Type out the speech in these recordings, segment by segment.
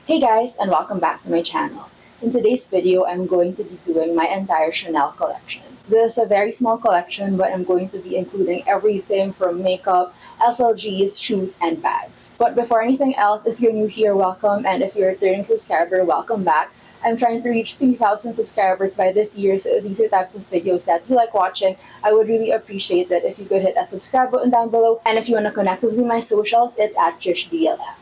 Hey guys, and welcome back to my channel. In today's video, I'm going to be doing my entire Chanel collection. This is a very small collection, but I'm going to be including everything from makeup, SLGs, shoes, and bags. But before anything else, if you're new here, welcome, and if you're a returning subscriber, welcome back. I'm trying to reach 3,000 subscribers by this year, so if these are types of videos that you like watching, I would really appreciate it if you could hit that subscribe button down below. And if you want to connect with me on my socials, it's at JishDLF.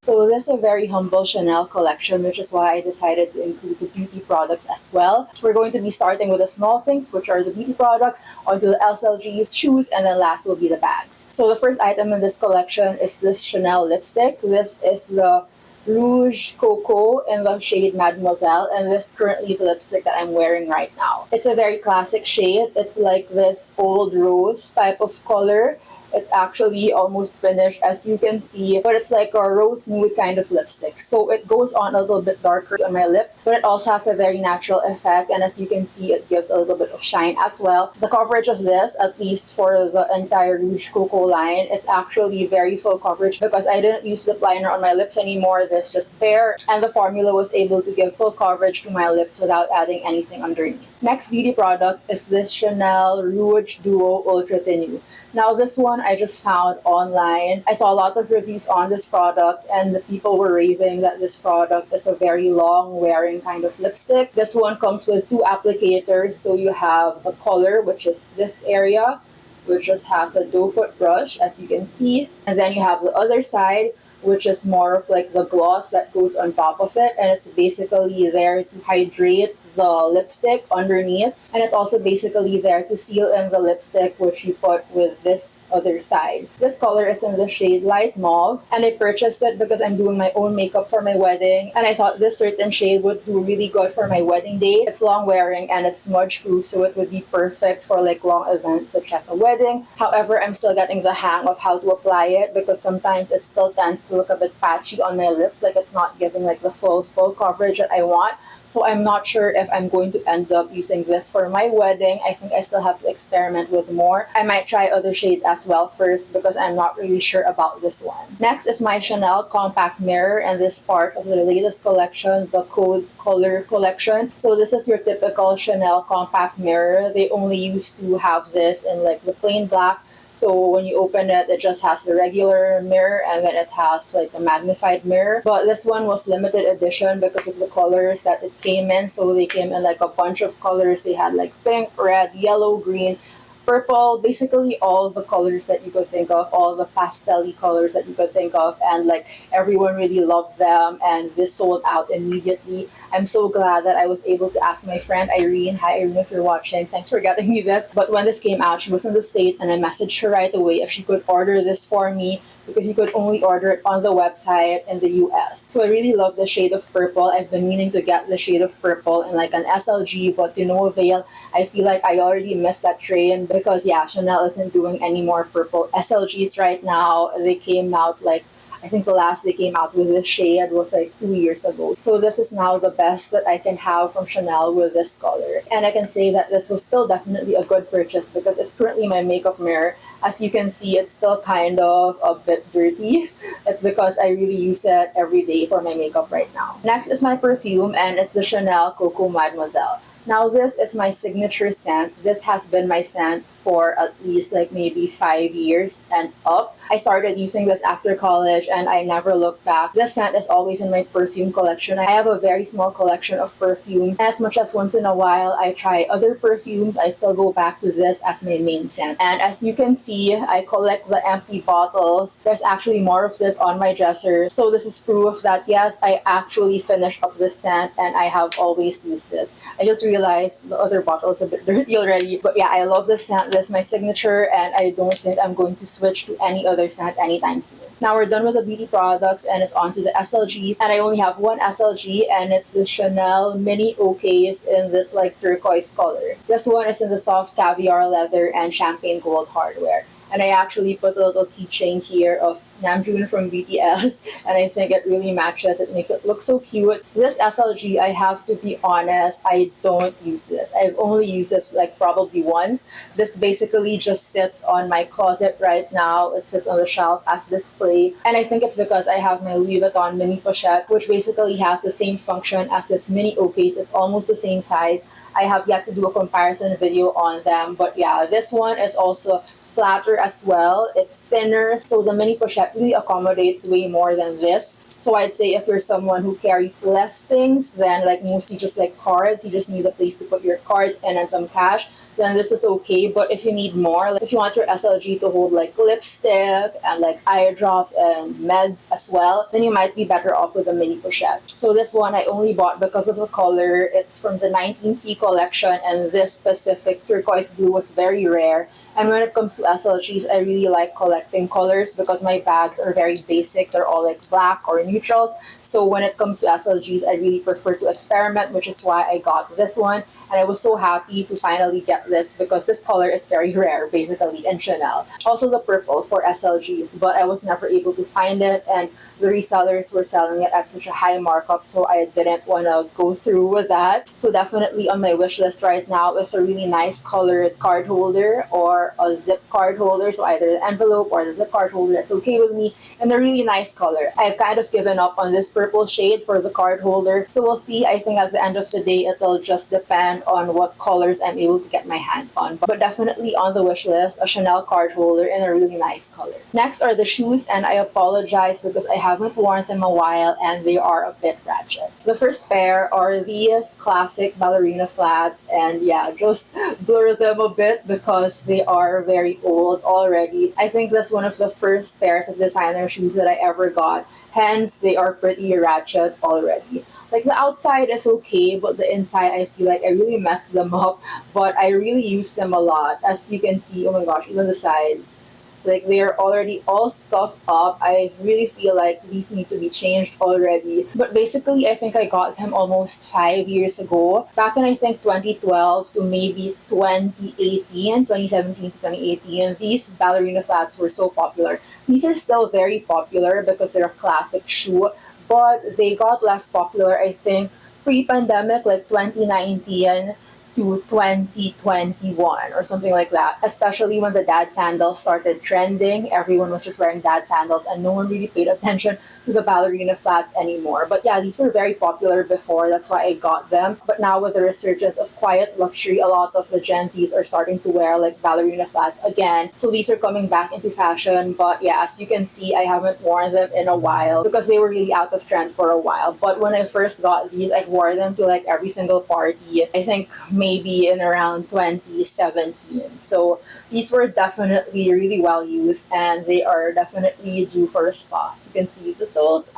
So this is a very humble Chanel collection, which is why I decided to include the beauty products as well. We're going to be starting with the small things, which are the beauty products, onto the SLGs, shoes, and then last will be the bags. So the first item in this collection is this Chanel lipstick. This is the Rouge Coco in the shade Mademoiselle, and this is currently the lipstick that I'm wearing right now. It's a very classic shade. It's like this old rose type of color. It's actually almost finished, as you can see, but it's like a rose nude kind of lipstick. So it goes on a little bit darker on my lips, but it also has a very natural effect, and as you can see, it gives a little bit of shine as well. The coverage of this, at least for the entire Rouge Coco line, it's actually very full coverage because I didn't use lip liner on my lips anymore. This just bare, and the formula was able to give full coverage to my lips without adding anything underneath. Next beauty product is this Chanel Rouge Duo Ultra Tenue. Now this one I just found online. I saw a lot of reviews on this product, and the people were raving that this product is a very long wearing kind of lipstick. This one comes with two applicators, so you have the color, which is this area, which just has a doe foot brush, as you can see, and then you have the other side, which is more of like the gloss that goes on top of it, and it's basically there to hydrate the lipstick underneath, and it's also basically there to seal in the lipstick, which you put with this other side. This color is in the shade light mauve, and I purchased it because I'm doing my own makeup for my wedding, and I thought this certain shade would do really good for my wedding day. It's long wearing and it's smudge proof, so it would be perfect for like long events such as a wedding. However, I'm still getting the hang of how to apply it because sometimes it still tends to look a bit patchy on my lips, like it's not giving like the full coverage that I want. So I'm not sure if I'm going to end up using this for my wedding. I think I still have to experiment with more. I might try other shades as well first because I'm not really sure about this one. Next is my Chanel compact mirror, and this part of the latest collection, the Codes Color collection. So this is your typical Chanel compact mirror. They only used to have this in like the plain black. So when you open it, it just has the regular mirror, and then it has like a magnified mirror. But this one was limited edition because of the colors that it came in. So they came in like a bunch of colors. They had like pink, red, yellow, green, purple, basically all the colors that you could think of, all the pastel-y colors that you could think of, and like everyone really loved them, and this sold out immediately. I'm so glad that I was able to ask my friend Irene. Hi Irene, if you're watching, thanks for getting me this. But when this came out, she was in the States, and I messaged her right away if she could order this for me because you could only order it on the website in the US. So I really love the shade of purple. I've been meaning to get the shade of purple in like an SLG, but to no avail. I feel like I already missed that train because yeah, Chanel isn't doing any more purple SLGs right now. They came out like, I think the last they came out with this shade was like 2 years ago. So this is now the best that I can have from Chanel with this color. And I can say that this was still definitely a good purchase because it's currently my makeup mirror. As you can see, it's still kind of a bit dirty. It's because I really use it every day for my makeup right now. Next is my perfume, and it's the Chanel Coco Mademoiselle. Now this is my signature scent. This has been my scent for at least like maybe 5 years and up. I started using this after college and I never looked back. This scent is always in my perfume collection. I have a very small collection of perfumes. As much as once in a while I try other perfumes, I still go back to this as my main scent. And as you can see, I collect the empty bottles. There's actually more of this on my dresser. So this is proof that yes, I actually finished up this scent and I have always used this. I just realized the other bottle is a bit dirty already. But yeah, I love this scent. This is my signature, and I don't think I'm going to switch to any other scent anytime soon. Now we're done with the beauty products, and it's on to the SLGs. And I only have one SLG, and it's the Chanel Mini OKs in this like turquoise color. This one is in the soft caviar leather and champagne gold hardware. And I actually put a little keychain here of Namjoon from BTS, and I think it really matches. It makes it look so cute. This SLG, I have to be honest, I don't use this. I've only used this like probably once. This basically just sits on my closet right now. It sits on the shelf as display, and I think it's because I have my Louis Vuitton mini pochette, which basically has the same function as this mini O case. It's almost the same size. I have yet to do a comparison video on them, but yeah, this one is also flatter as well. It's thinner, so the mini pochette really accommodates way more than this. So I'd say if you're someone who carries less things than like mostly just like cards, you just need a place to put your cards and then some cash, then this is okay. But if you need more, like if you want your SLG to hold like lipstick and like eye drops and meds as well, then you might be better off with a mini pochette. So this one I only bought because of the color. It's from the 19C collection, and this specific turquoise blue was very rare. And when it comes to SLGs, I really like collecting colors because my bags are very basic. They're all like black or neutrals. So when it comes to SLGs, I really prefer to experiment, which is why I got this one. And I was so happy to finally get this because this color is very rare, basically, in Chanel. Also the purple for SLGs, but I was never able to find it. And the resellers were selling it at such a high markup, so I didn't want to go through with that. So definitely on my wish list right now is a really nice colored card holder or a zip card holder. So either the envelope or the zip card holder, that's okay with me, and a really nice color. I've kind of given up on this purple shade for the card holder, so we'll see. I think at the end of the day, it'll just depend on what colors I'm able to get my hands on. But definitely on the wish list, a Chanel card holder in a really nice color. Next are the shoes, and I apologize because I haven't worn them a while and they are a bit ratchet. The first pair are these classic ballerina flats, and yeah, just blur them a bit because they are very old already. I think that's one of the first pairs of designer shoes that I ever got, hence they are pretty ratchet already. Like the outside is okay, but the inside I feel like I really messed them up, but I really use them a lot. As you can see, oh my gosh, even the sides. Like they're already all scuffed up. I really feel like these need to be changed already. But basically, I think I got them almost 5 years ago. Back in I think 2012 to maybe 2018, 2017 to 2018, these ballerina flats were so popular. These are still very popular because they're a classic shoe, but they got less popular, I think, pre-pandemic, like 2019 to 2021 or something like that, especially when the dad sandals started trending. Everyone was just wearing dad sandals and no one really paid attention to the ballerina flats anymore. But yeah, these were very popular before, that's why I got them. But now with the resurgence of quiet luxury, a lot of the Gen Zs are starting to wear like ballerina flats again. So these are coming back into fashion. But yeah, as you can see, I haven't worn them in a while because they were really out of trend for a while. But when I first got these, I wore them to like every single party. I think maybe in around 2017. So these were definitely really well used, and they are definitely due for a spa. So you can see the soles,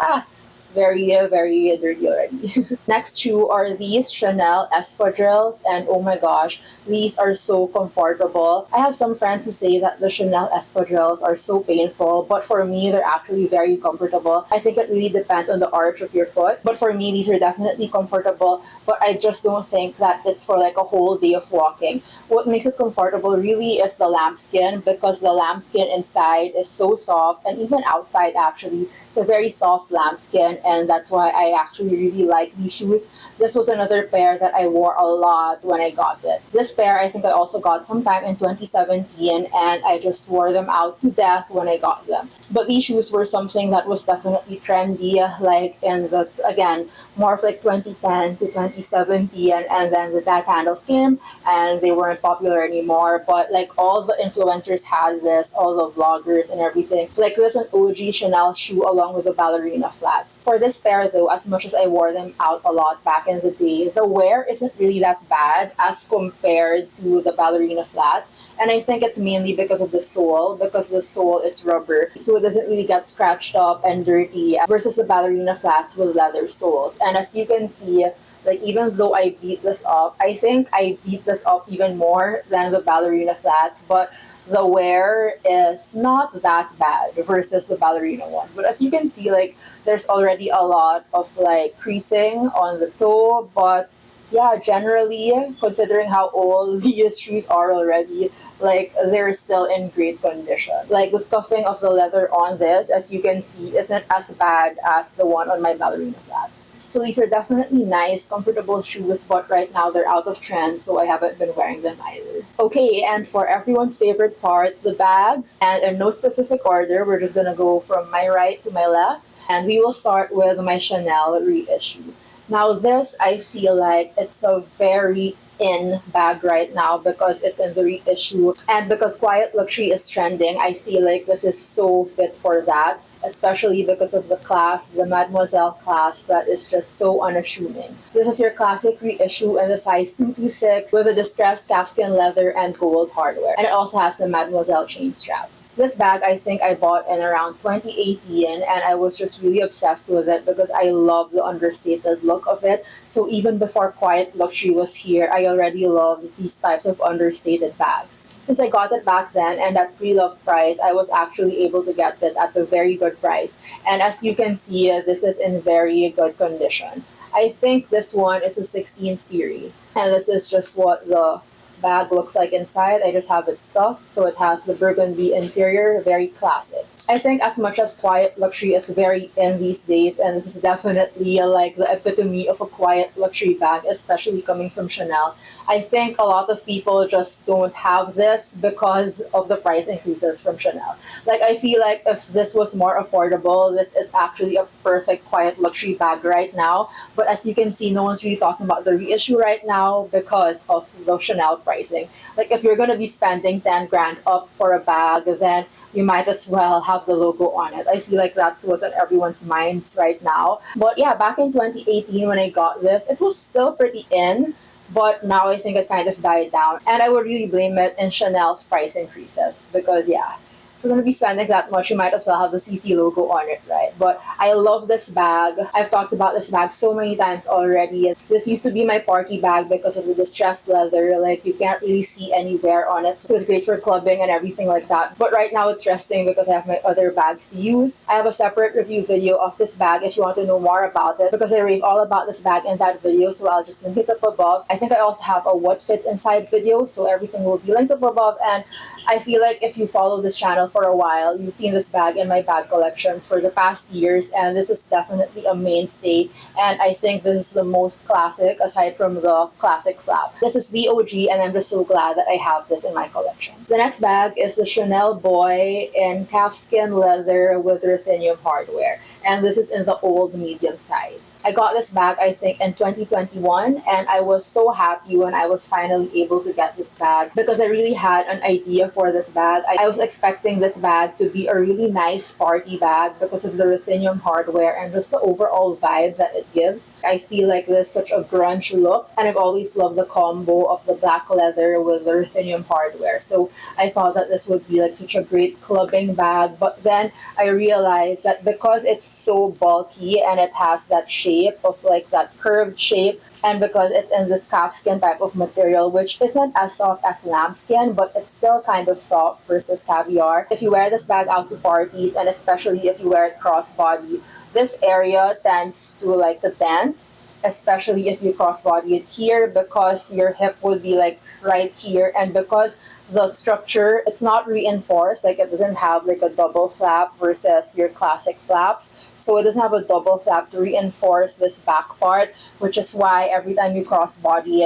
it's very dirty already. Next shoe are these Chanel espadrilles, and oh my gosh, these are so comfortable. I have some friends who say that the Chanel espadrilles are so painful, but for me, they're actually very comfortable. I think it really depends on the arch of your foot, but for me, these are definitely comfortable, but I just don't think that it's for like a whole day of walking. What makes it comfortable really is the lambskin, because the lambskin inside is so soft, and even outside actually, it's a very soft lambskin, and that's why I actually really like these shoes. This was another pair that I wore a lot when I got it. This pair I think I also got sometime in 2017, and I just wore them out to death when I got them. But these shoes were something that was definitely trendy, like in the, again, more of like 2010 to 2017, and then the dad sandals came and they weren't popular anymore. But like all the influencers had this, all the vloggers and everything. Like this an OG Chanel shoe along with the ballerina flats. For this pair though, as much as I wore them out a lot back in the day, the wear isn't really that bad as compared to the ballerina flats. And I think it's mainly because of the sole, because the sole is rubber, so it doesn't really get scratched up and dirty versus the ballerina flats with leather soles. And as you can see, like even though I beat this up, I think I beat this up even more than the ballerina flats, but the wear is not that bad versus the ballerina one. But as you can see, like there's already a lot of like creasing on the toe, but yeah, generally, considering how old these shoes are already, like they're still in great condition. Like the stuffing of the leather on this, as you can see, isn't as bad as the one on my ballerina flats. So these are definitely nice, comfortable shoes, but right now they're out of trend, so I haven't been wearing them either. Okay, and for everyone's favorite part, the bags, and in no specific order, we're just gonna go from my right to my left, and we will start with my Chanel reissue. Now this, I feel like it's a very in bag right now because it's in the reissue and because quiet luxury is trending. I feel like this is so fit for that, especially because of the clasp, the Mademoiselle clasp that is just so unassuming. This is your classic reissue in the size 226 with a distressed calfskin leather and gold hardware. And it also has the Mademoiselle chain straps. This bag I think I bought in around 2018 and I was just really obsessed with it because I love the understated look of it. So even before quiet luxury was here, I already loved these types of understated bags. Since I got it back then and at pre-loved price, I was actually able to get this at a very good price. And as you can see, this is in very good condition. I think this one is a 16 series. And this is just what the bag looks like inside. I just have it stuffed. So it has the burgundy interior, very classic. I think as much as quiet luxury is very in these days, and this is definitely like the epitome of a quiet luxury bag, especially coming from Chanel, I think a lot of people just don't have this because of the price increases from Chanel. Like I feel like if this was more affordable, this is actually a perfect quiet luxury bag right now. But as you can see, no one's really talking about the reissue right now because of the Chanel pricing. Like if you're gonna be spending 10 grand up for a bag, then you might as well have the logo on it. I feel like that's what's on everyone's minds right now. But yeah, back in 2018 when I got this, it was still pretty in, but now I think it kind of died down. And I would really blame it in Chanel's price increases because yeah, if you're going to be spending that much, you might as well have the CC logo on it, right? But I love this bag. I've talked about this bag so many times already. This used to be my party bag because of the distressed leather. Like, you can't really see any wear on it. So it's great for clubbing and everything like that. But right now it's resting because I have my other bags to use. I have a separate review video of this bag if you want to know more about it because I rave all about this bag in that video. So I'll just link it up above. I think I also have a what fits inside video. So everything will be linked up above. And I feel like if you follow this channel for a while, you've seen this bag in my bag collections for the past years, and this is definitely a mainstay, and I think this is the most classic aside from the classic flap. This is the OG, and I'm just so glad that I have this in my collection. The next bag is the Chanel Boy in calfskin leather with ruthenium hardware, and this is in the old medium size. I got this bag, I think, in 2021, and I was so happy when I was finally able to get this bag because I really had an idea for this bag. I was expecting this bag to be a really nice party bag because of the ruthenium hardware and just the overall vibe that it gives. I feel like there's such a grunge look, and I've always loved the combo of the black leather with the ruthenium hardware. So I thought that this would be like such a great clubbing bag, but then I realized that because it's so bulky and it has that shape of like that curved shape, and because it's in this calfskin type of material, which isn't as soft as lambskin, but it's still kind of soft versus caviar. If you wear this bag out to parties, and especially if you wear it crossbody, this area tends to like the dent, especially if you crossbody it here because your hip would be like right here, and because the structure, it's not reinforced, like it doesn't have like a double flap versus your classic flaps. So it doesn't have a double flap to reinforce this back part, which is why every time you crossbody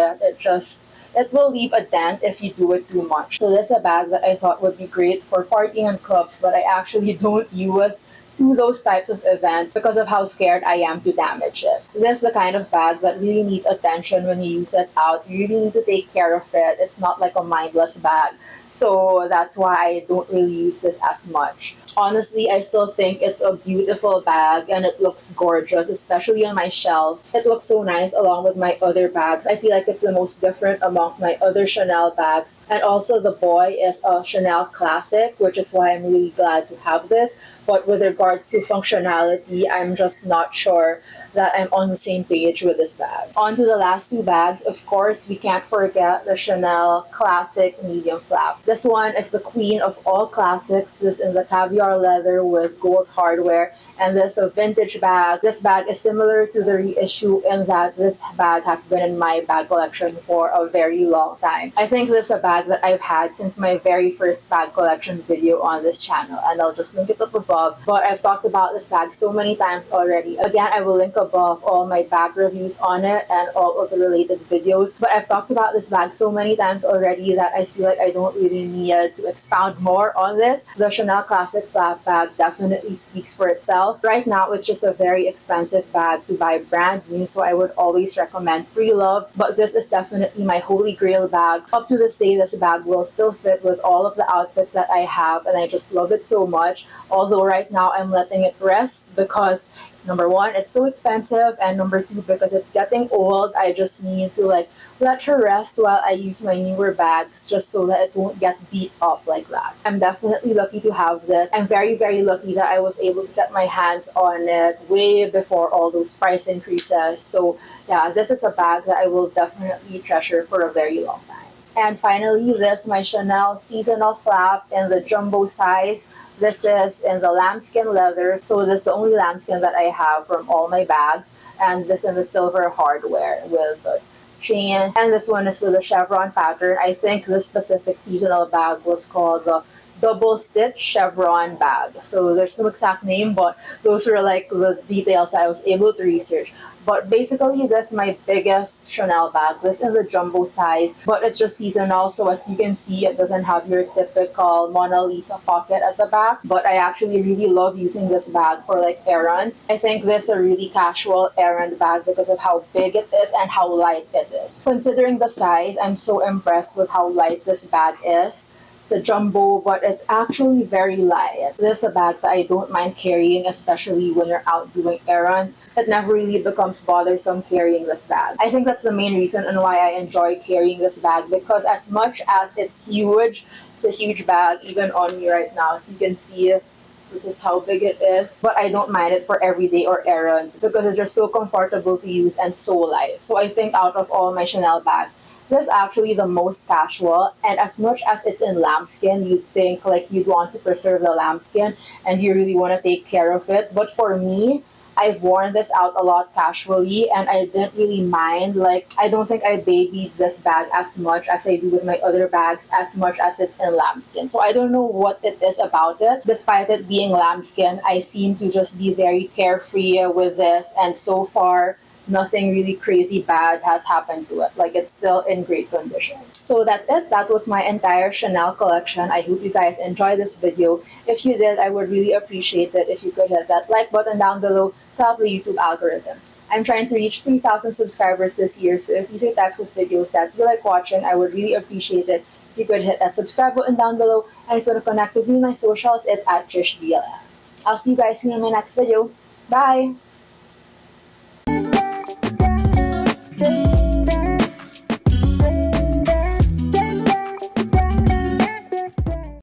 it will leave a dent if you do it too much. So this is a bag that I thought would be great for partying and clubs, but I actually don't use to those types of events because of how scared I am to damage it. This is the kind of bag that really needs attention when you use it out. You really need to take care of it. It's not like a mindless bag. So that's why I don't really use this as much. Honestly, I still think it's a beautiful bag and it looks gorgeous, especially on my shelf. It looks so nice along with my other bags. I feel like it's the most different amongst my other Chanel bags. And also the Boy is a Chanel classic, which is why I'm really glad to have this. But with regards to functionality, I'm just not sure that I'm on the same page with this bag. On to the last two bags. Of course, we can't forget the Chanel Classic Medium Flap. This one is the queen of all classics. This is in the Caviar star leather with gold hardware, and this is a vintage bag. This bag is similar to the reissue in that this bag has been in my bag collection for a very long time. I think this is a bag that I've had since my very first bag collection video on this channel, and I'll just link it up above. But I've talked about this bag so many times already. Again, I will link above all my bag reviews on it and all of the related videos. But I've talked about this bag so many times already that I feel like I don't really need to expound more on this. The Chanel Classic Flap Bag definitely speaks for itself. Right now, it's just a very expensive bag to buy brand new, so I would always recommend pre-loved. But this is definitely my holy grail bag. Up to this day, this bag will still fit with all of the outfits that I have, and I just love it so much. Although right now, I'm letting it rest because number one, it's so expensive, and number two, because it's getting old, I just need to like let her rest while I use my newer bags just so that it won't get beat up like that. I'm definitely lucky to have this. I'm very, very lucky that I was able to get my hands on it way before all those price increases. So yeah, this is a bag that I will definitely treasure for a very long time. And finally, this my Chanel seasonal flap in the jumbo size. This is in the lambskin leather, so this is the only lambskin that I have from all my bags. And this in the silver hardware with the chain. And this one is with the chevron pattern. I think this specific seasonal bag was called the double stitch chevron bag. So there's no exact name, but those were like the details I was able to research. But basically, this is my biggest Chanel bag. This in the jumbo size, but it's just seasonal. So as you can see, it doesn't have your typical Mona Lisa pocket at the back. But I actually really love using this bag for like errands. I think this is a really casual errand bag because of how big it is and how light it is. Considering the size, I'm so impressed with how light this bag is. It's a jumbo, but it's actually very light. This is a bag that I don't mind carrying, especially when you're out doing errands. It never really becomes bothersome carrying this bag. I think that's the main reason and why I enjoy carrying this bag, because as much as it's huge, it's a huge bag even on me right now. So you can see this is how big it is, but I don't mind it for everyday or errands because it's just so comfortable to use and so light. So I think out of all my Chanel bags, this is actually the most casual, and as much as it's in lambskin, you'd think like you'd want to preserve the lambskin and you really want to take care of it. But for me, I've worn this out a lot casually and I didn't really mind. Like, I don't think I babied this bag as much as I do with my other bags, as much as it's in lambskin. So I don't know what it is about it. Despite it being lambskin, I seem to just be very carefree with this, and so far, nothing really crazy bad has happened to it. Like, it's still in great condition. So that's it. That was my entire Chanel collection. I hope you guys enjoyed this video. If you did, I would really appreciate it if you could hit that like button down below to help the YouTube algorithm. I'm trying to reach 3,000 subscribers this year, so if these are types of videos that you like watching, I would really appreciate it if you could hit that subscribe button down below. And if you want to connect with me on my socials, it's at TrishDLF. I'll see you guys soon in my next video. Bye!